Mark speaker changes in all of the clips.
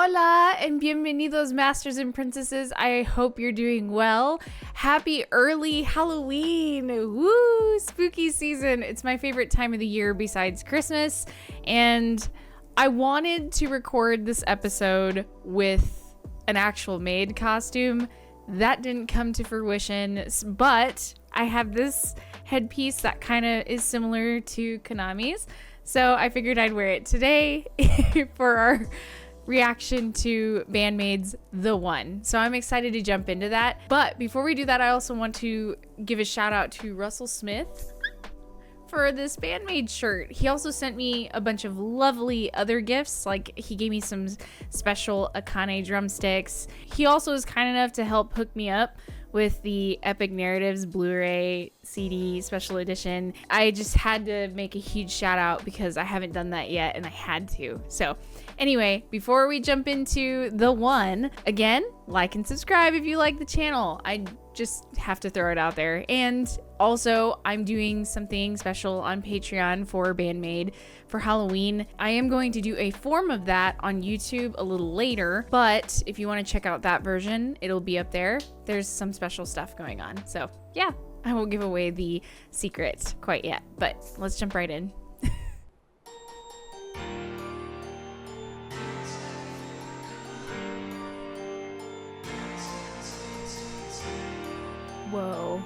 Speaker 1: Hola and bienvenidos, masters and princesses. I hope you're doing well. Happy early Halloween. Woo! Spooky season. It's my favorite time of the year besides Christmas. And I wanted to record this episode with an actual maid costume. That didn't come to fruition, but I have this headpiece that kind of is similar to Konami's. So I figured I'd wear it today for our reaction to BAND-MAID's The One. So I'm excited to jump into that. But before we do that, I also want to give a shout out to Russell Smith for this BAND-MAID shirt. He also sent me a bunch of lovely other gifts. Like he gave me some special Akane drumsticks. He also was kind enough to help hook me up with the Epic Narratives Blu-ray CD special edition. I just had to make a huge shout out because I haven't done that yet and I had to. So anyway, before we jump into The One, again, like and subscribe if you like the channel. I just have to throw it out there. And also, I'm doing something special on Patreon for BAND-MAID for Halloween. I am going to do a form of that on YouTube a little later, but if you want to check out that version, it'll be up there. There's some special stuff going on. So yeah, I won't give away the secret quite yet, but let's jump right in. Whoa.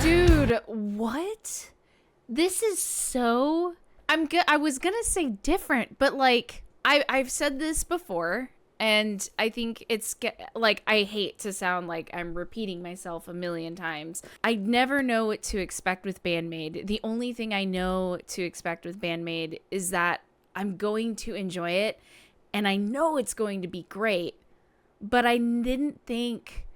Speaker 1: Dude, what? This is so... I was gonna say different, but like I've said this before, and I think it's like I hate to sound like I'm repeating myself a million times. I never know what to expect with BAND-MAID. The only thing I know to expect with BAND-MAID is that I'm going to enjoy it, and I know it's going to be great, but I didn't think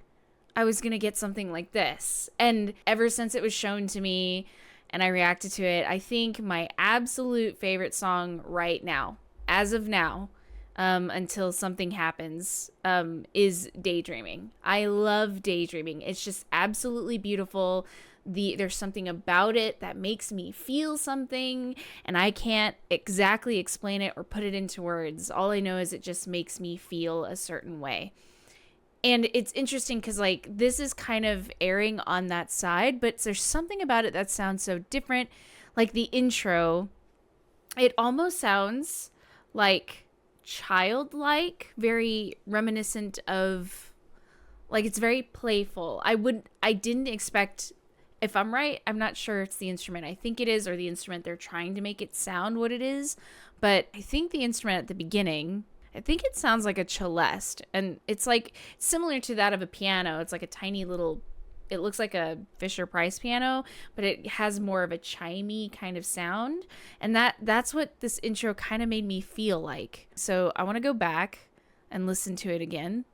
Speaker 1: I was gonna get something like this. And ever since it was shown to me and I reacted to it, I think my absolute favorite song right now, as of now, until something happens, is Daydreaming. I love Daydreaming. It's just absolutely beautiful. There's something about it that makes me feel something, and I can't exactly explain it or put it into words. All I know is it just makes me feel a certain way. And it's interesting because, like, this is kind of erring on that side, but there's something about it that sounds so different. Like, the intro, it almost sounds, like, childlike, very reminiscent of, like, it's very playful. I didn't expect, if I'm right, I'm not sure it's the instrument. I think it is, or the instrument they're trying to make it sound what it is. But I think the instrument at the beginning... I think it sounds like a celeste, and it's like similar to that of a piano. It's like a tiny little, it looks like a Fisher-Price piano, but it has more of a chimey kind of sound. And that's what this intro kind of made me feel like. So I want to go back and listen to it again.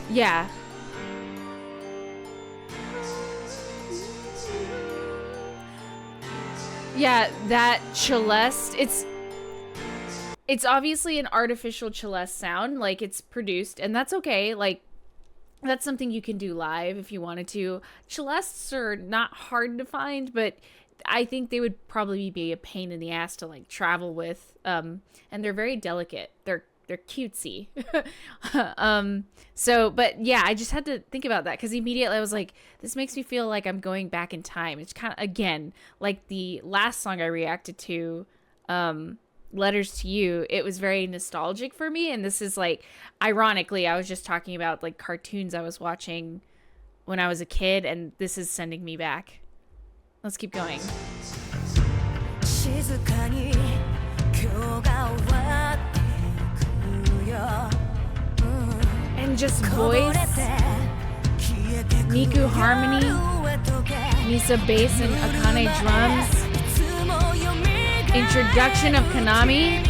Speaker 1: Yeah. Yeah, that celeste, it's obviously an artificial celeste sound, like it's produced, and that's okay. Like, that's something you can do live if you wanted to. Celestes are not hard to find, but I think they would probably be a pain in the ass to like travel with. And they're very delicate. They're they're cutesy. So, but yeah, I just had to think about that because immediately I was like, this makes me feel like I'm going back in time. It's kind of, again, like the last song I reacted to, Letters to You. It was very nostalgic for me. And this is like, ironically, I was just talking about like cartoons I was watching when I was a kid, and this is sending me back. Let's keep going. And just voice, Miku harmony, Misa bass and Akane drums, introduction of Kanami,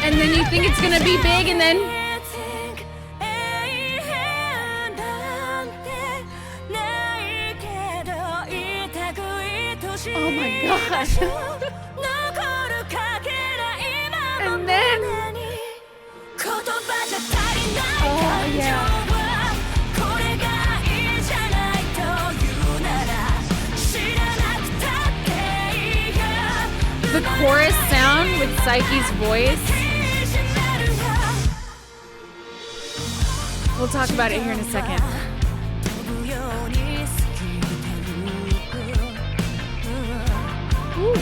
Speaker 1: and then you think it's gonna be big, and then oh my gosh. And then oh yeah. The chorus sound with Psyche's voice. We'll talk about it here in a second. Ooh.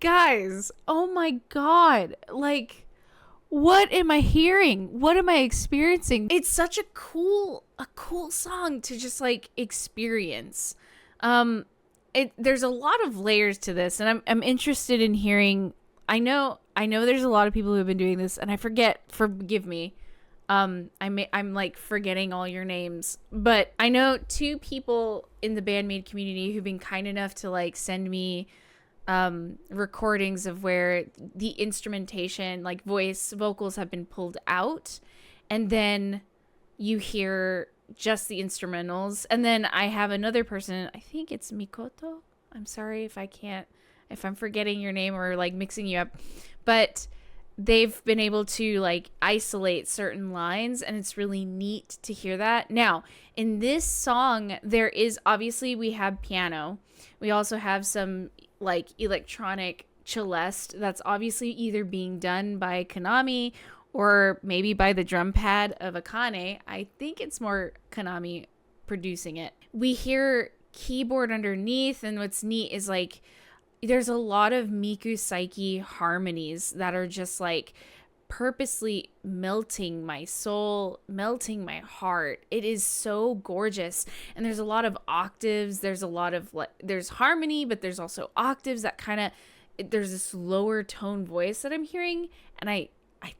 Speaker 1: Guys, oh my god, like, what am I hearing? What am I experiencing? It's such a cool song to just like experience. There's a lot of layers to this, and I'm interested in hearing. I know there's a lot of people who have been doing this, and I forgive me. I'm like forgetting all your names, but I know 2 people in the BAND-MAID community who've been kind enough to like send me recordings of where the instrumentation, like vocals have been pulled out, and then you hear just the instrumentals. And then I have another person, I think it's Mikoto. I'm sorry if I'm forgetting your name or like mixing you up, but they've been able to like isolate certain lines, and it's really neat to hear that. Now, in this song, there is obviously, we have piano. We also have some like electronic celeste that's obviously either being done by Kanami or maybe by the drum pad of Akane. I think it's more Kanami producing it. We hear keyboard underneath, and what's neat is like there's a lot of Miku Psyche harmonies that are just like purposely melting my soul, melting my heart. It is so gorgeous. And there's a lot of octaves. There's a lot of there's harmony, but there's also octaves that kind of, there's this lower tone voice that I'm hearing. And I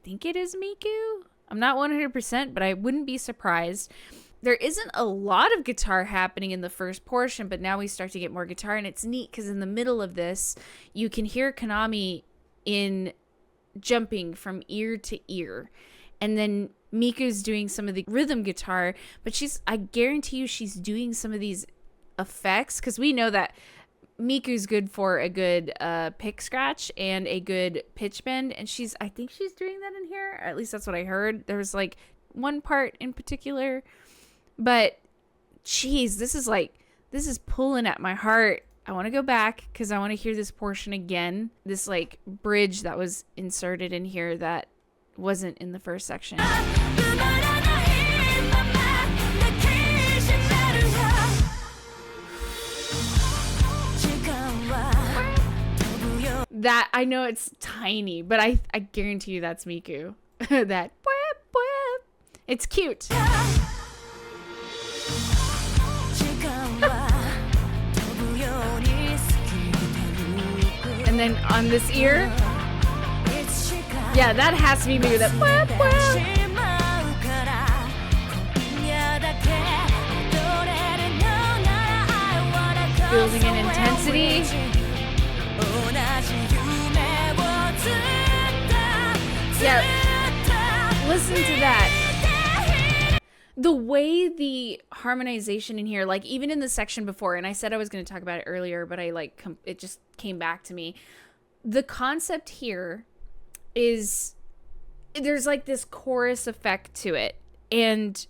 Speaker 1: think it is Miku. I'm not 100%, but I wouldn't be surprised. There isn't a lot of guitar happening in the first portion, but now we start to get more guitar, and it's neat because in the middle of this, you can hear Kanami in jumping from ear to ear, and then Miku's doing some of the rhythm guitar, but I guarantee you she's doing some of these effects, because we know that Miku's good for a good pick scratch and a good pitch bend, and I think she's doing that in here, or at least that's what I heard. There was like one part in particular, but geez, this is pulling at my heart. I want to go back because I want to hear this portion again. This like bridge that was inserted in here that wasn't in the first section. That, I know it's tiny, but I guarantee you that's Miku. That whip, whip. It's cute. And then on this ear, yeah, that has to be Miku. That whip, whip. Building in intensity. Yeah, listen to that. The way the harmonization in here, like even in the section before, and I said I was going to talk about it earlier, but I like it just came back to me. The concept here is there's like this chorus effect to it, and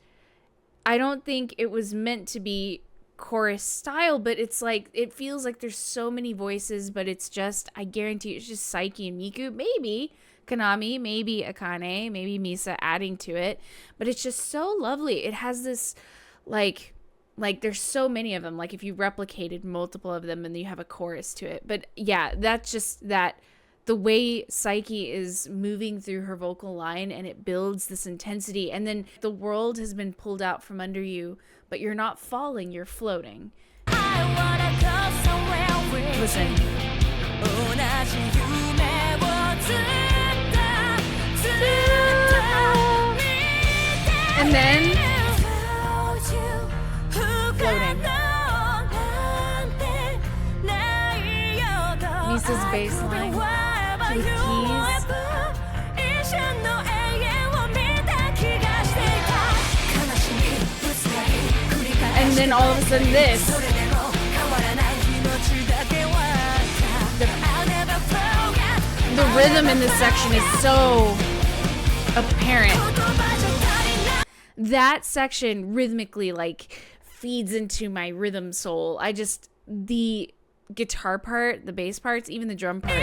Speaker 1: I don't think it was meant to be chorus style, but it's like it feels like there's so many voices, but it's just, I guarantee it's just Saiki and Miku, maybe Konami, maybe Akane, maybe Misa adding to it, but it's just so lovely. It has this like there's so many of them, like if you replicated multiple of them and you have a chorus to it. But yeah, that's just that the way Saiki is moving through her vocal line, and it builds this intensity, and then the world has been pulled out from under you, but you're not falling, you're floating. Listen. And then floating. Misa's bass line to the keys. And then all of a sudden this. The rhythm in this section is so apparent. That section rhythmically like feeds into my rhythm soul. The guitar part, the bass parts, even the drum part.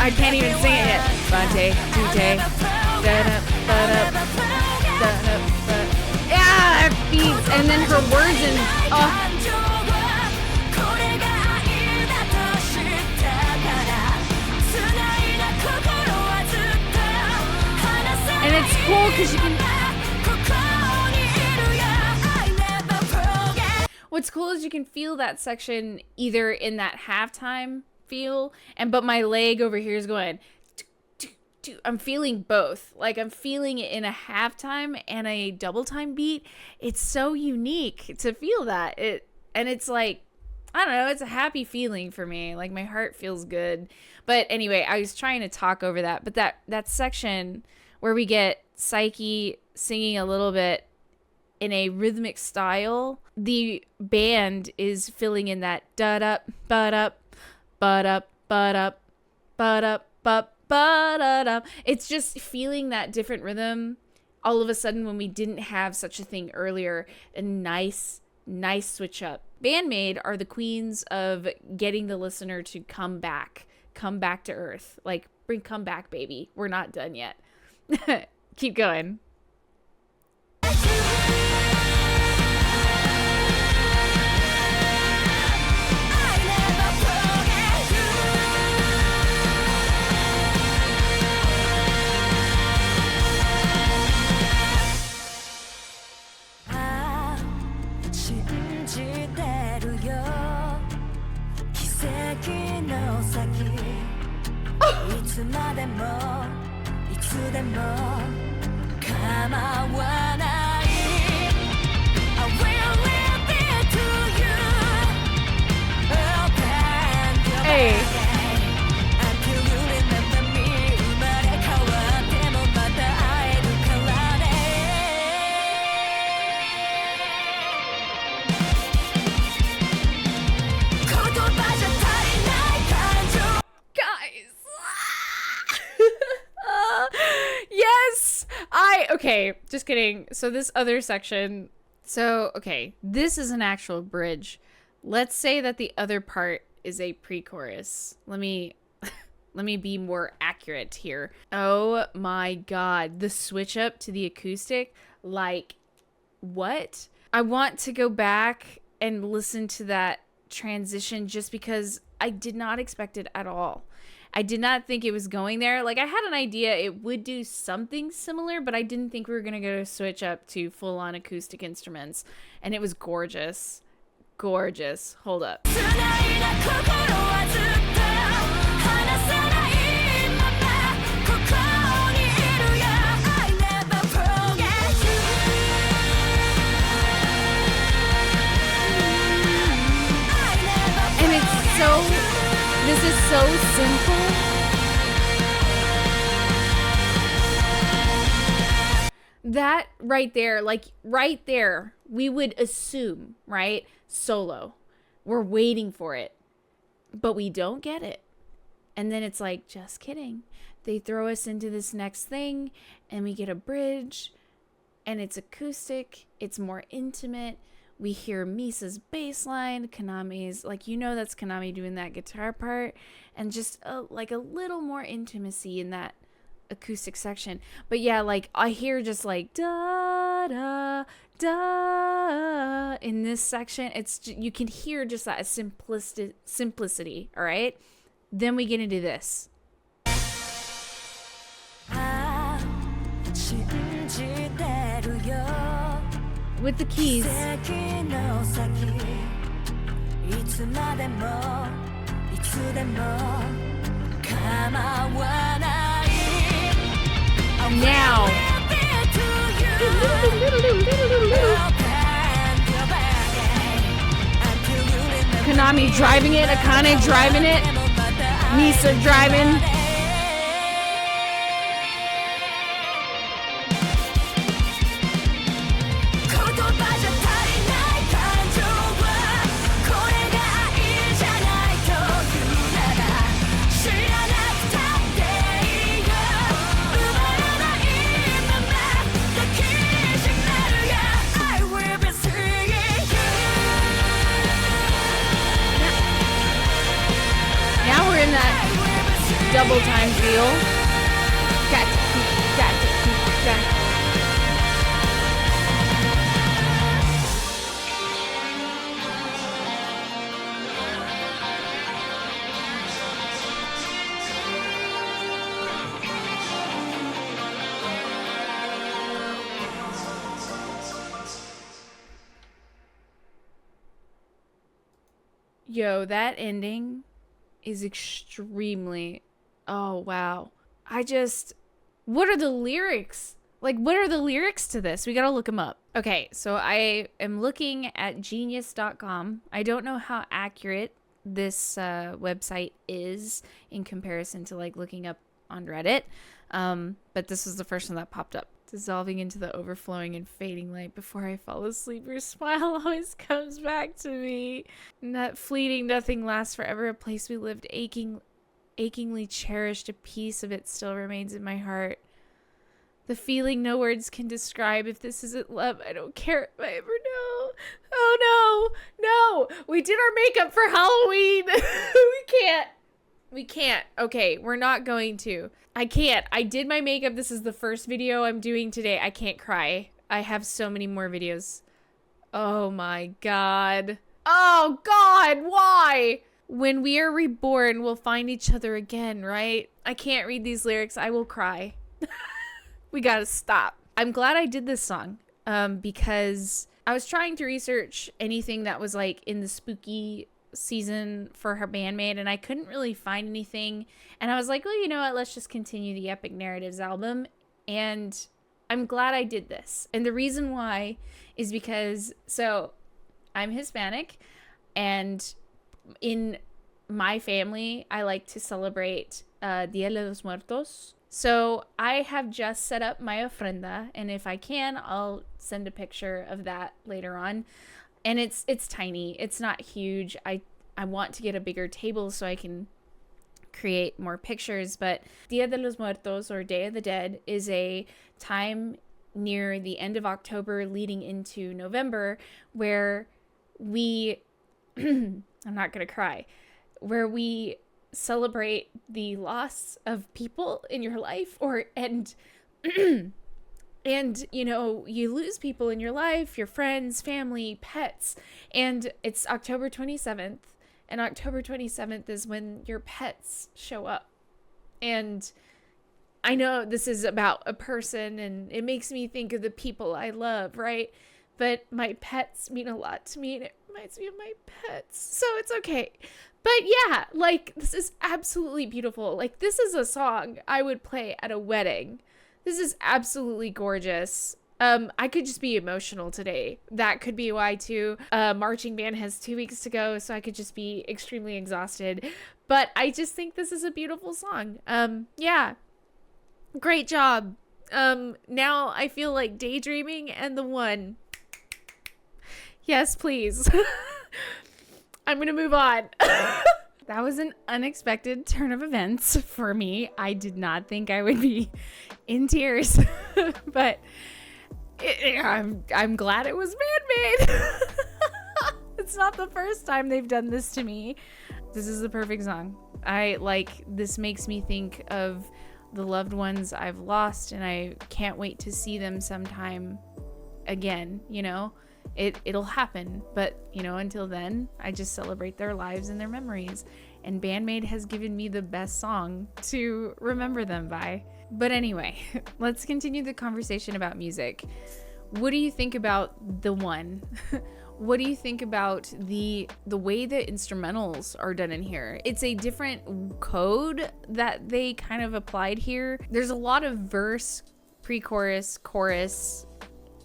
Speaker 1: I can't even sing it yet. Bante, tute, da-da, ba-da, da-da, ba. Yeah, it feeds. And then her words and and it's cool because you can. What's cool is you can feel that section either in that halftime feel, but my leg over here is going. I'm feeling both. Like I'm feeling it in a halftime and a double time beat. It's so unique to feel that. And it's like, I don't know, it's a happy feeling for me. Like my heart feels good. But anyway, I was trying to talk over that, but that section where we get Saiki singing a little bit in a rhythmic style, the band is filling in that da-dup, ba-dup, ba-dup, ba-dup, ba-dup, ba-dup. It's just feeling that different rhythm all of a sudden when we didn't have such a thing earlier. A nice switch up. BAND-MAID are the queens of getting the listener to come back to earth. Like, come back, baby. We're not done yet. Keep going. Hey. Yes! Okay, just kidding. So this other section, So, okay, this is an actual bridge. Let's say that the other part is a pre-chorus. Let me be more accurate here. Oh my god, the switch up to the acoustic, like, what? I want to go back and listen to that transition just because I did not expect it at all. I did not think it was going there. Like, I had an idea it would do something similar, but I didn't think we were going to go switch up to full-on acoustic instruments. And it was gorgeous. Gorgeous. Hold up. And it's so... This is so simple. That right there, like right there, we would assume, right? Solo. We're waiting for it, but we don't get it. And then it's like, just kidding. They throw us into this next thing and we get a bridge and it's acoustic. It's more intimate. We hear Misa's bass line, Kanami's, like, you know, that's Kanami doing that guitar part, and just like a little more intimacy in that acoustic section. But yeah, like, I hear just like da da da in this section. It's, you can hear just that simplicity. All right, then we get into this. With the keys. Now. Kanami driving it, Akane driving it, Misa driving. Double time deal. Got to keep. Yo, that ending is extremely... Oh, wow. What are the lyrics? Like, what are the lyrics to this? We gotta look them up. Okay, so I am looking at genius.com. I don't know how accurate this website is in comparison to, like, looking up on Reddit. But this was the first one that popped up. Dissolving into the overflowing and fading light before I fall asleep. Your smile always comes back to me. And that fleeting nothing lasts forever. A place we lived achingly cherished, a piece of it still remains in my heart. The feeling no words can describe. If this isn't love, I don't care if I ever know. Oh no, we did our makeup for Halloween. we can't. Okay, we're not going to. I can't. I did my makeup. This is the first video I'm doing today. I can't cry. I have so many more videos. Oh my god. Oh god, why? When we are reborn, we'll find each other again, right? I can't read these lyrics. I will cry. We gotta stop. I'm glad I did this song because I was trying to research anything that was like in the spooky season for her BAND-MAID, and I couldn't really find anything. And I was like, well, you know what? Let's just continue the Epic Narratives album. And I'm glad I did this. And the reason why is because, so I'm Hispanic, and in my family, I like to celebrate Dia de los Muertos. So I have just set up my ofrenda, and if I can, I'll send a picture of that later on. And it's tiny. It's not huge. I want to get a bigger table so I can create more pictures. But Dia de los Muertos, or Day of the Dead, is a time near the end of October leading into November where we, I'm not going to cry, where we celebrate the loss of people in your life and you know, you lose people in your life, your friends, family, pets, and it's October 27th, and October 27th is when your pets show up. And I know this is about a person and it makes me think of the people I love, right? But my pets mean a lot to me and it reminds me of my pets. So it's okay. But yeah, like, this is absolutely beautiful. Like, this is a song I would play at a wedding. This is absolutely gorgeous. I could just be emotional today. That could be why too. Marching band has 2 weeks to go, so I could just be extremely exhausted. But I just think this is a beautiful song. Yeah. Great job. Now I feel like daydreaming and the one. Yes, please. I'm gonna move on. That was an unexpected turn of events for me. I did not think I would be in tears, but I'm glad it was BAND-MAID. It's not the first time they've done this to me. This is the perfect song. This makes me think of the loved ones I've lost, and I can't wait to see them sometime again, you know? It'll happen, but you know, until then, I just celebrate their lives and their memories. And BAND-MAID has given me the best song to remember them by. But anyway, let's continue the conversation about music. What do you think about the one? What do you think about the way the instrumentals are done in here? It's a different code that they kind of applied here. There's a lot of verse, pre-chorus, chorus,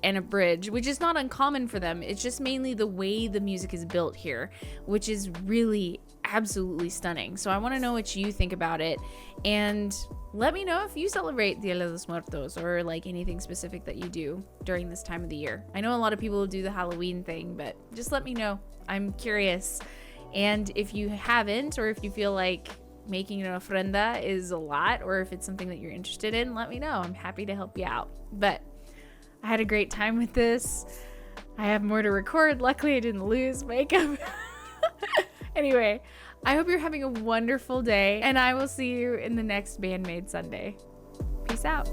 Speaker 1: and a bridge, which is not uncommon for them. It's just mainly the way the music is built here, which is really absolutely stunning. So I want to know what you think about it, and let me know if you celebrate Dia de los Muertos or like anything specific that you do during this time of the year. I know a lot of people do the Halloween thing, but just let me know. I'm curious. And if you haven't, or if you feel like making an ofrenda is a lot, or if it's something that you're interested in, let me know. I'm happy to help you out. But I had a great time with this. I have more to record. Luckily, I didn't lose makeup. Anyway, I hope you're having a wonderful day, and I will see you in the next BAND-MAID Sunday. Peace out.